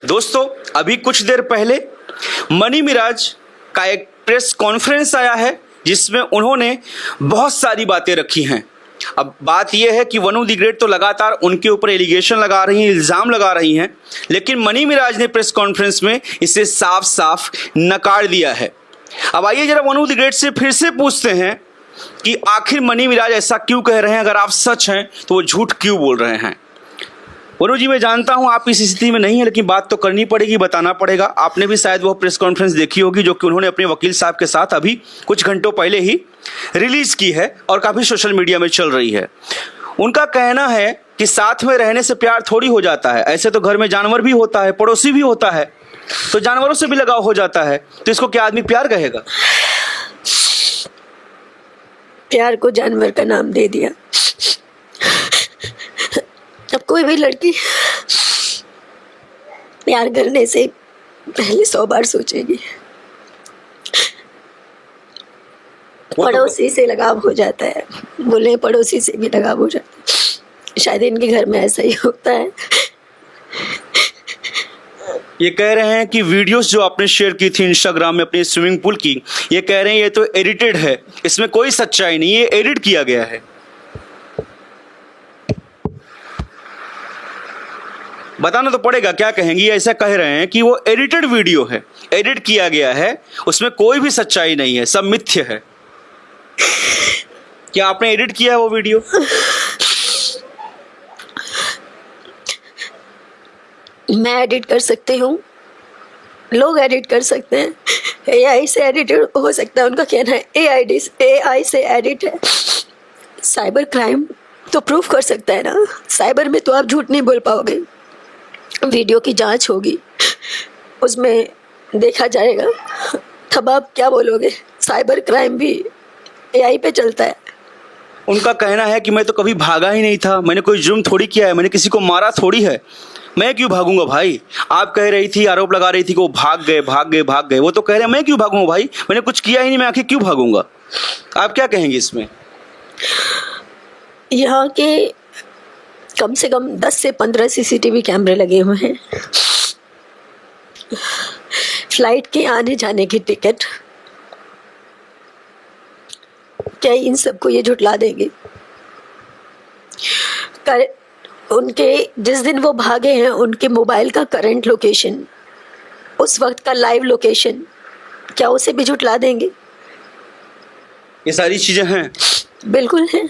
दोस्तों, अभी कुछ देर पहले मनी मिराज का एक प्रेस कॉन्फ्रेंस आया है जिसमें उन्होंने बहुत सारी बातें रखी हैं। अब बात यह है कि वनु दी ग्रेट तो लगातार उनके ऊपर एलिगेशन लगा रही हैं, इल्ज़ाम लगा रही हैं, लेकिन मनी मिराज ने प्रेस कॉन्फ्रेंस में इसे साफ साफ नकार दिया है। अब आइए जरा वनु दी ग्रेट से फिर से पूछते हैं कि आखिर मनी मिराज ऐसा क्यों कह रहे हैं। अगर आप सच हैं तो वो झूठ क्यों बोल रहे हैं। वनु जी, मैं जानता हूं आप इस स्थिति में नहीं है, लेकिन बात तो करनी पड़ेगी, बताना पड़ेगा। आपने भी शायद वो प्रेस कॉन्फ्रेंस देखी होगी जो कि उन्होंने अपने वकील साहब के साथ अभी कुछ घंटों पहले ही रिलीज की है और काफ़ी सोशल मीडिया में चल रही है। उनका कहना है कि साथ में रहने से प्यार थोड़ी हो जाता है, ऐसे तो घर में जानवर भी होता है, पड़ोसी भी होता है, तो जानवरों से भी लगाव हो जाता है, तो इसको क्या आदमी प्यार कहेगा? प्यार को जानवर का नाम दे दिया। अब कोई भी लड़की प्यार करने से पहले 100 बार सोचेगी। पड़ोसी से लगाव हो जाता है, बोले पड़ोसी से भी लगाव हो जाता है, शायद इनके घर में ऐसा ही होता है। ये कह रहे हैं कि वीडियोस जो आपने शेयर की थी इंस्टाग्राम में अपनी स्विमिंग पूल की, ये कह रहे हैं ये तो एडिटेड है, इसमें कोई सच्चाई नहीं, ये एडिट किया गया है। बताना तो पड़ेगा, क्या कहेंगी? ऐसा कह रहे हैं कि वो एडिटेड वीडियो है, एडिट किया गया है, उसमें कोई भी सच्चाई नहीं है, सब मिथ्य है। क्या आपने एडिट किया है वो वीडियो? मैं एडिट कर सकती हूँ, लोग एडिट कर सकते हैं, एआई से एडिट हो सकता है। उनका कहना है एआई से एडिट है। साइबर क्राइम तो प्रूफ कर सकता है ना, साइबर में तो आप झूठ नहीं बोल पाओगे। वीडियो की जांच होगी, उसमें देखा जाएगा, तब आप क्या बोलोगे? साइबर क्राइम भी एआई पे चलता है। उनका कहना है कि मैं तो कभी भागा ही नहीं था, मैंने कोई जुर्म थोड़ी किया है, मैंने किसी को मारा थोड़ी है, मैं क्यों भागूंगा भाई? आप कह रही थी, आरोप लगा रही थी कि वो भाग गए, वो तो कह रहे हैं मैं क्यों भागूंगा भाई, मैंने कुछ किया ही नहीं, मैं आखिर क्यों भागूंगा? आप क्या कहेंगे इसमें? यहाँ के कम से कम 10 से 15 सीसीटीवी कैमरे लगे हुए हैं। फ्लाइट के आने जाने की टिकट, क्या इन सबको ये झुटला देंगे? उनके जिस दिन वो भागे हैं उनके मोबाइल का करंट लोकेशन, उस वक्त का लाइव लोकेशन, क्या उसे भी झुटला देंगे? ये सारी चीजें हैं, बिल्कुल हैं।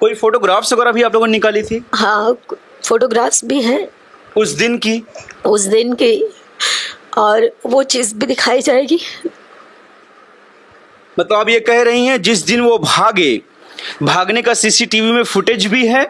कोई फोटोग्राफ्स वगैरह भी आप लोगों ने निकाली थी? हाँ, फोटोग्राफ्स भी हैं उस दिन की, और वो चीज़ भी दिखाई जाएगी। मतलब आप ये कह रही हैं जिस दिन वो भागने का सीसीटीवी में फुटेज भी है,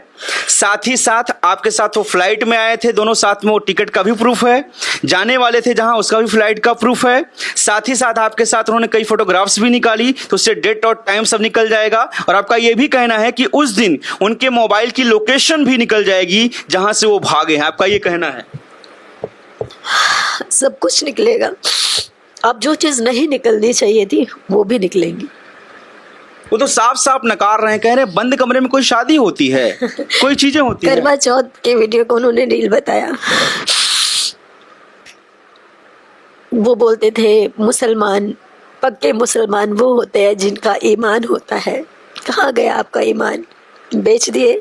साथ ही साथ आपके साथ वो फ्लाइट में आए थे, दोनों साथ में, वो टिकट का भी प्रूफ है, जाने वाले थे जहां उसका भी फ्लाइट का प्रूफ है, साथ ही साथ आपके साथ उन्होंने कई फोटोग्राफ्स भी निकाली, तो उससे डेट और टाइम सब निकल जाएगा। और आपका ये भी कहना है कि उस दिन उनके मोबाइल की लोकेशन भी निकल जाएगी जहां से वो भागे हैं, आपका ये कहना है? सब कुछ निकलेगा। अब जो चीज़ नहीं निकलनी चाहिए थी वो भी निकलेंगी। वो तो साफ साफ नकार रहे हैं, कह रहे हैं बंद कमरे में कोई शादी होती है, कोई चीजें होती हैं। करवा चौथ के वीडियो को उन्होंने रील बताया। वो बोलते थे मुसलमान, पक्के मुसलमान वो होते हैं जिनका ईमान होता है। कहाँ गया आपका ईमान? बेच दिए।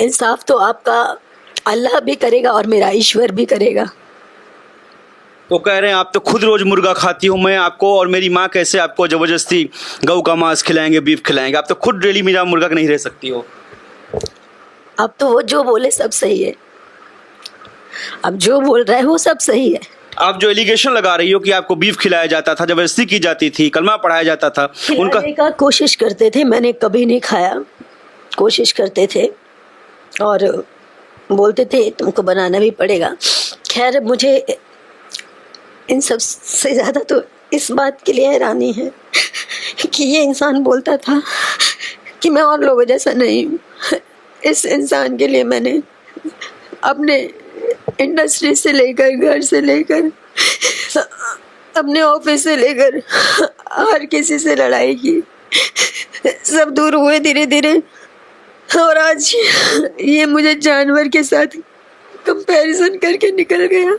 इंसाफ तो आपका अल्लाह भी करेगा और मेरा ईश्वर भी करेगा। वो कह रहे हैं आप तो खुद रोज मुर्गा खाती हो, मैं आपको और मेरी माँ कैसे आपको जबरदस्ती गऊ का मांस खिलाएंगे, बीफ खिलाएंगे, आप तो खुद डेली मेरा मुर्गा नहीं रह सकती हो। अब तो वो जो बोले सब सही है, अब जो बोल रहा है वो सब सही है। आप जो एलिगेशन लगा रही हो कि आपको बीफ खिलाया जाता था, जबरदस्ती की जाती थी, कलमा पढ़ाया जाता था, उनका कोशिश करते थे, मैंने कभी नहीं खाया, कोशिश करते थे और बोलते थे तुमको बनाना भी पड़ेगा। खैर, मुझे इन सब से ज़्यादा तो इस बात के लिए हैरानी है कि ये इंसान बोलता था कि मैं और लोगों जैसा नहीं हूँ। इस इंसान के लिए मैंने अपने इंडस्ट्री से लेकर, घर से लेकर, अपने ऑफिस से लेकर हर किसी से लड़ाई की, सब दूर हुए धीरे धीरे। और आज ये मुझे जानवर के साथ कंपैरिजन करके निकल गया।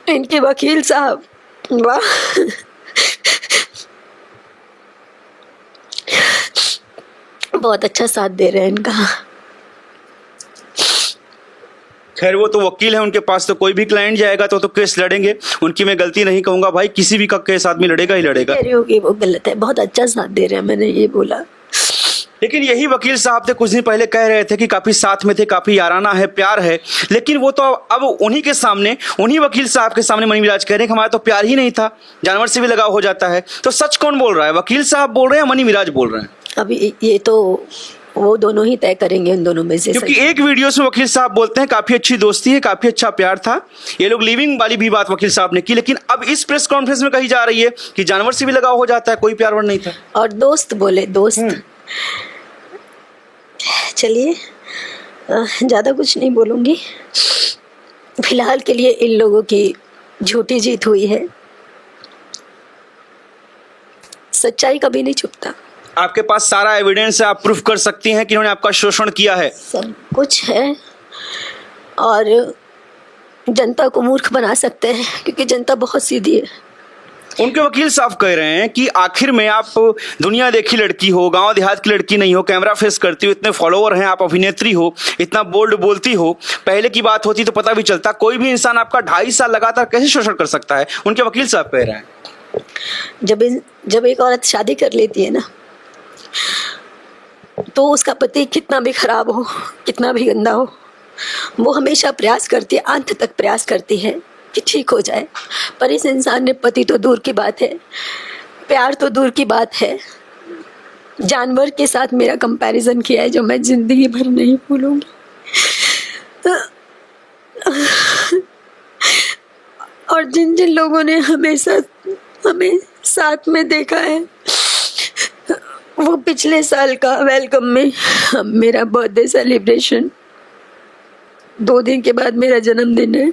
इनके वकील साहब, वाह, बहुत अच्छा साथ दे रहे हैं इनका। खैर वो तो वकील है, उनके पास तो कोई भी क्लाइंट जाएगा तो केस लड़ेंगे। उनकी मैं गलती नहीं कहूंगा भाई, किसी भी का केस आदमी लड़ेगा ही लड़ेगा। कह रही हूँ कि वो गलत है, बहुत अच्छा साथ दे रहे हैं, मैंने ये बोला। लेकिन यही वकील साहब थे, कुछ दिन पहले कह रहे थे कि काफी साथ में थे, काफी याराना है, प्यार है। लेकिन वो तो अब उन्हीं के सामने, उन्हीं वकील साहब के सामने मनी मिराज कह रहे हैं कि हमारा तो प्यार ही नहीं था, जानवर से भी लगाव हो जाता है। तो सच कौन बोल रहा है, वकील साहब बोल रहे हैं या मनी मिराज बोल रहे हैं? अभी ये तो वो दोनों ही तय करेंगे, उन दोनों में से। क्योंकि एक वीडियो में वकील साहब बोलते हैं काफी अच्छी दोस्ती है, काफी अच्छा प्यार था, ये लोग लिविंग वाली भी बात वकील साहब ने की। लेकिन अब इस प्रेस कॉन्फ्रेंस में कही जा रही है कि जानवर से भी लगाव हो जाता है, कोई प्यार वार नहीं था। और दोस्त बोले, दोस्त। चलिए, ज़्यादा कुछ नहीं बोलूँगी। फिलहाल के लिए इन लोगों की झूठी जीत हुई है। सच्चाई कभी नहीं छुपता। आपके पास सारा एविडेंस है, आप प्रूफ कर सकती हैं कि इन्होंने आपका शोषण किया है? सब कुछ है, और जनता को मूर्ख बना सकते हैं क्योंकि जनता बहुत सीधी है। उनके वकील साहब कह रहे हैं कि आखिर में आप दुनिया देखी लड़की हो, गांव देहात की लड़की नहीं हो, कैमरा फेस करती हो, इतने फॉलोअर हैं, आप अभिनेत्री हो, इतना बोल्ड बोलती हो। पहले की बात होती तो पता भी चलता। कोई भी इंसान आपका 2.5 साल लगातार कैसे शोषण कर सकता है? उनके वकील साहब कह रहे हैं जब एक औरत शादी कर लेती है ना, तो उसका पति कितना भी खराब हो, कितना भी गंदा हो, वो हमेशा प्रयास करती है, अंत तक प्रयास करती है कि ठीक हो जाए। पर इस इंसान ने, पति तो दूर की बात है, प्यार तो दूर की बात है, जानवर के साथ मेरा कंपैरिजन किया है, जो मैं जिंदगी भर नहीं भूलूंगी। और जिन जिन लोगों ने हमें साथ में देखा है, वो पिछले साल का वेलकम में मेरा बर्थडे सेलिब्रेशन, 2 दिन के बाद मेरा जन्मदिन है,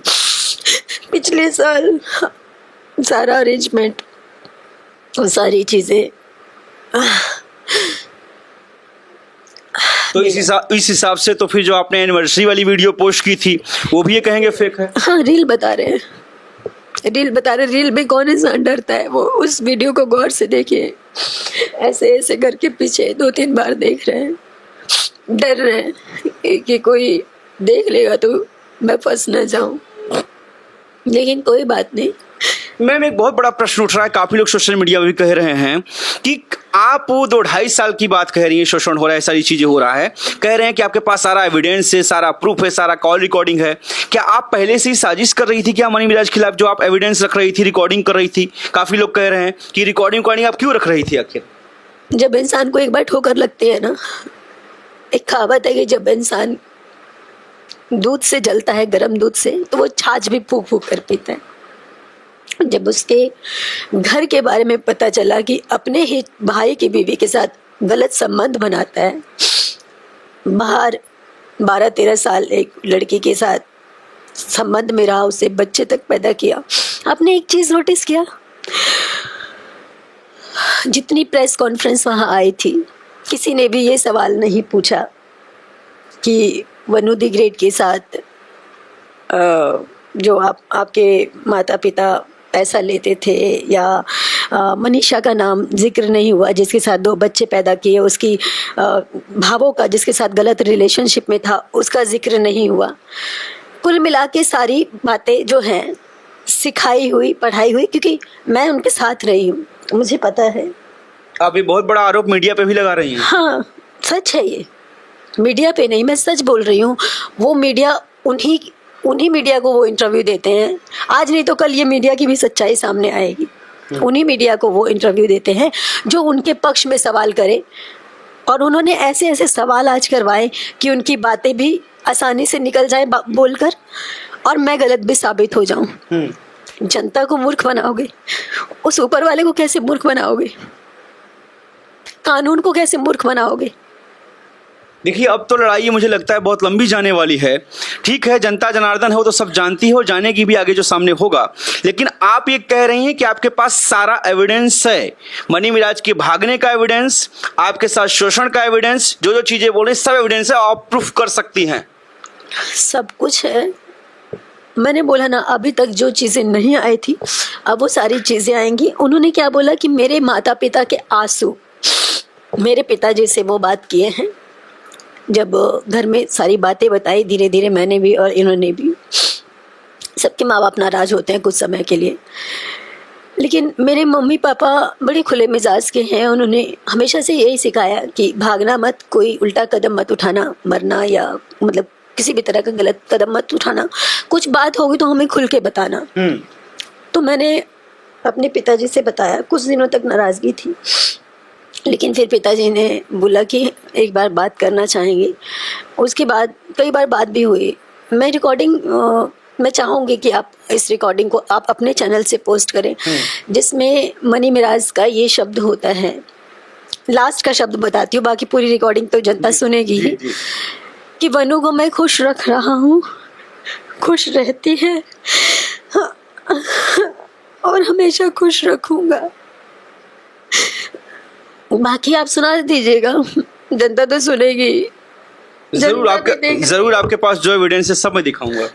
पिछले साल सारा अरेंजमेंट, वो सारी चीज़ें, तो इस हिसाब से तो फिर जो आपने एनिवर्सरी वाली वीडियो पोस्ट की थी वो भी ये कहेंगे फेक है? हाँ, रील बता रहे हैं, रील में कौन इंसान डरता है? वो उस वीडियो को गौर से देखिए, ऐसे ऐसे करके पीछे 2-3 बार देख रहे हैं, डर रहे हैं कि कोई देख लेगा तो मैं फंस न जाऊं। लेकिन कोई बात नहीं। मैम, एक बहुत बड़ा प्रश्न उठ रहा है, काफी लोग सोशल मीडिया में भी कह रहे हैं कि आप 2-2.5 साल की बात कह रही हैं, शोषण हो रहा है, सारी चीजें हो रहा है, कह रहे हैं कि आपके पास सारा एविडेंस है, सारा प्रूफ है, सारा कॉल रिकॉर्डिंग है। क्या आप पहले से ही साजिश कर रही थी क्या मनी मिराज खिलाफ, जो आप एविडेंस रख रही थी, रिकॉर्डिंग कर रही थी? काफी लोग कह रहे हैं कि रिकॉर्डिंग आप क्यों रख रही थी आखिर? जब इंसान को एक बार ठोकर लगती है ना, एक कहावत है कि जब इंसान दूध से जलता है, गर्म दूध से, तो वो छाछ भी फूक फूक कर पीता है। जब उसके घर के बारे में पता चला कि अपने ही भाई की बीवी के साथ गलत संबंध बनाता है, बाहर 12-13 साल एक लड़की के साथ संबंध में रहा, उसे बच्चे तक पैदा किया, आपने एक चीज़ नोटिस किया? जितनी प्रेस कॉन्फ्रेंस वहाँ आई थी, किसी ने भी ये सवाल नहीं पूछा कि वनु दी ग्रेट के साथ जो आपके माता पिता पैसा लेते थे, या मनीषा का नाम जिक्र नहीं हुआ जिसके साथ 2 बच्चे पैदा किए, उसकी भावों का जिसके साथ गलत रिलेशनशिप में था उसका जिक्र नहीं हुआ। कुल मिला के सारी बातें जो हैं सिखाई हुई, पढ़ाई हुई, क्योंकि मैं उनके साथ रही हूँ, मुझे पता है। आप ये बहुत बड़ा आरोप मीडिया पे भी लगा रही हैं। हाँ, सच है ये, मीडिया पे नहीं, मैं सच बोल रही हूँ। वो मीडिया, उन्हीं मीडिया को वो इंटरव्यू देते हैं, आज नहीं तो कल ये मीडिया की भी सच्चाई सामने आएगी। उन्हीं मीडिया को वो इंटरव्यू देते हैं जो उनके पक्ष में सवाल करे, और उन्होंने ऐसे ऐसे सवाल आज करवाए कि उनकी बातें भी आसानी से निकल जाए बोलकर, और मैं गलत भी साबित हो जाऊं। जनता को मूर्ख बनाओगे, उस ऊपर वाले को कैसे मूर्ख बनाओगे, कानून को कैसे मूर्ख बनाओगे? देखिए अब तो लड़ाई मुझे लगता है बहुत लंबी जाने वाली है। ठीक है, जनता जनार्दन है वो तो सब जानती हो, जानेगी भी आगे जो सामने होगा। लेकिन आप ये कह रही हैं कि आपके पास सारा एविडेंस है, मनी मिराज के भागने का एविडेंस, आपके साथ शोषण का एविडेंस, जो जो चीजें बोल रही सब एविडेंस है, आप प्रूफ कर सकती हैं। सब कुछ है। मैंने बोला ना, अभी तक जो चीज़ें नहीं आई थी अब वो सारी चीज़ें आएंगी। उन्होंने क्या बोला कि मेरे माता पिता के आंसू, मेरे पिताजी से वो बात किए हैं जब घर में सारी बातें बताई। धीरे धीरे मैंने भी और इन्होंने भी, सबके माँ बाप नाराज होते हैं कुछ समय के लिए, लेकिन मेरे मम्मी पापा बड़े खुले मिजाज के हैं। उन्होंने हमेशा से यही सिखाया कि भागना मत, कोई उल्टा कदम मत उठाना, मरना या मतलब किसी भी तरह का गलत कदम मत उठाना, कुछ बात होगी तो हमें खुल के बताना। तो मैंने अपने पिताजी से बताया। कुछ दिनों तक नाराज़गी थी, लेकिन फिर पिताजी ने बोला कि एक बार बात करना चाहेंगे। उसके बाद कई बार बात भी हुई। मैं रिकॉर्डिंग मैं चाहूँगी कि आप इस रिकॉर्डिंग को आप अपने चैनल से पोस्ट करें, जिसमें मनी मिराज का ये शब्द होता है। लास्ट का शब्द बताती हूँ, बाकी पूरी रिकॉर्डिंग तो जनता सुनेगी ही। कि वनु को मैं खुश रख रहा हूँ, खुश रहती है और हमेशा खुश रखूँगा। बाकी आप सुना दीजिएगा, जनता तो सुनेगी। जरूर आपके पास जो एविडेंस है सब मैं दिखाऊंगा।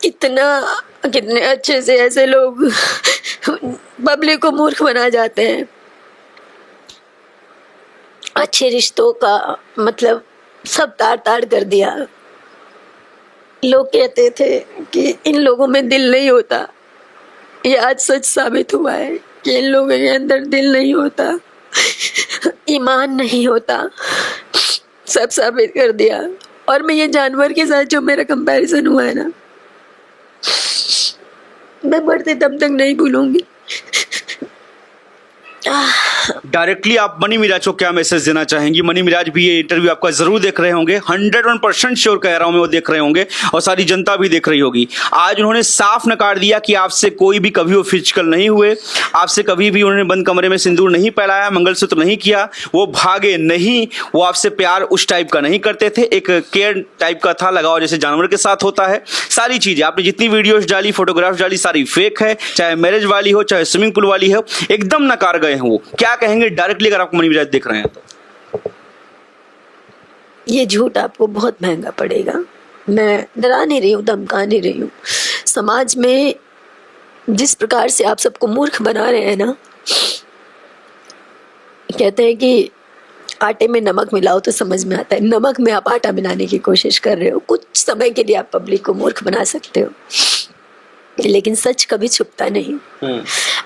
कितने अच्छे से ऐसे लोग पब्लिक को मूर्ख बना जाते हैं। अच्छे रिश्तों का मतलब सब तार तार कर दिया। लोग कहते थे कि इन लोगों में दिल नहीं होता, ये आज सच साबित हुआ है कि इन लोगों के अंदर दिल नहीं होता, ईमान नहीं होता, सब साबित कर दिया। और मैं ये जानवर के साथ जो मेरा कंपैरिजन हुआ है ना, मैं मरते दम तक नहीं भूलूंगी। डायरेक्टली आप मनी मिराज को क्या मैसेज देना चाहेंगी? मनी मिराज भी ये इंटरव्यू आपका जरूर देख रहे होंगे, 101% श्योर कह रहा हूं मैं, वो देख रहे होंगे और सारी जनता भी देख रही होगी। आज उन्होंने साफ नकार दिया कि आपसे कोई भी कभी वो फिजिकल नहीं हुए, आपसे कभी भी उन्होंने बंद कमरे में सिंदूर नहीं फैलाया, मंगलसूत्र नहीं किया, वो भागे नहीं, वो आपसे प्यार उस टाइप का नहीं करते थे, एक केयर टाइप का था, लगाव जैसे जानवर के साथ होता है। सारी चीजें आपने जितनी वीडियोज डाली, फोटोग्राफ डाली, सारी फेक है, चाहे मैरिज वाली हो, चाहे स्विमिंग पूल वाली हो, एकदम नकार गए हैं। वो क्या कहेंगे डायरेक्टली अगर आप मनी मिराज देख रहे हैं तो? ये झूठ आपको बहुत महंगा पड़ेगा। मैं डरा नहीं रही हूँ, धमका नहीं रही हूँ। समाज में जिस प्रकार से आप सबको मूर्ख बना रहे हैं ना, कहते हैं कि आटे में नमक मिलाओ तो समझ में आता है, नमक में आप आटा मिलाने की कोशिश कर रहे हो। कुछ समय के लिए आप पब्लिक को मूर्ख बना सकते हो, लेकिन सच कभी छुपता नहीं।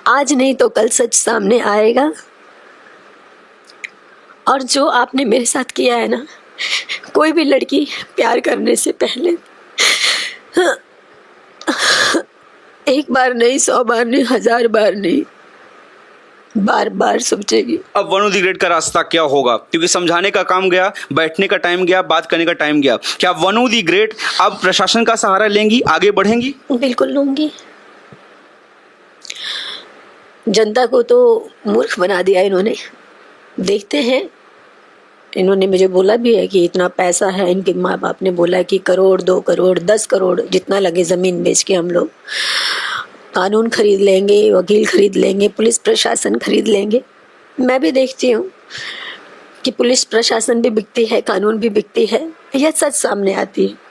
आज नहीं तो कल सच सामने आएगा। और जो आपने मेरे साथ किया है ना, कोई भी लड़की प्यार करने से पहले एक बार नहीं, 100 बार नहीं, 1000 बार नहीं, बार बार सोचेगी। अब वनु द ग्रेट का रास्ता क्या होगा? क्योंकि समझाने का काम गया, बैठने का टाइम गया, बात करने का टाइम गया। क्या वनु द ग्रेट अब प्रशासन का सहारा लेंगी, आगे बढ़ेंगी? बिल्कुल लूंगी। जनता को तो मूर्ख बना दिया इन्होंने। देखते हैं, इन्होंने मुझे बोला भी है कि इतना पैसा है। इनके माँ बाप ने बोला कि 1 करोड़, 2 करोड़, 10 करोड़ जितना लगे ज़मीन बेच के हम लोग कानून खरीद लेंगे, वकील खरीद लेंगे, पुलिस प्रशासन खरीद लेंगे। मैं भी देखती हूँ कि पुलिस प्रशासन भी बिकती है, कानून भी बिकती है। यह सच सामने आती है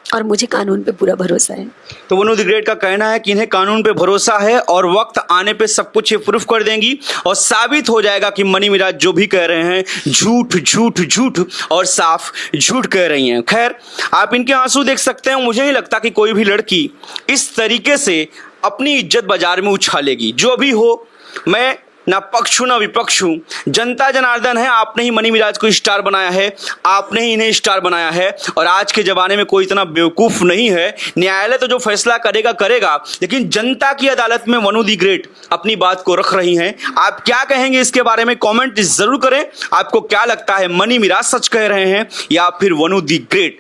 और मुझे कानून पे पूरा भरोसा है। तो वनु द ग्रेट का कहना है कि इन्हें कानून पे भरोसा है और वक्त आने पे सब कुछ ये प्रूफ कर देंगी और साबित हो जाएगा कि मनी मिराज जो भी कह रहे हैं झूठ झूठ झूठ और साफ झूठ कह रही हैं। खैर, आप इनके आंसू देख सकते हैं। मुझे नहीं लगता कि कोई भी लड़की इस तरीके से अपनी इज्जत बाजार में उछालेगी। जो भी हो, मैं ना पक्ष हूं ना विपक्ष हूं। जनता जनार्दन है, आपने ही मनी मिराज को स्टार बनाया है, आपने ही इन्हें स्टार बनाया है। और आज के जमाने में कोई इतना बेवकूफ नहीं है। न्यायालय तो जो फैसला करेगा करेगा, लेकिन जनता की अदालत में वनु द ग्रेट अपनी बात को रख रही हैं। आप क्या कहेंगे इसके बारे में कॉमेंट जरूर करें। आपको क्या लगता है, मनी मिराज सच कह रहे हैं या फिर वनु द ग्रेट?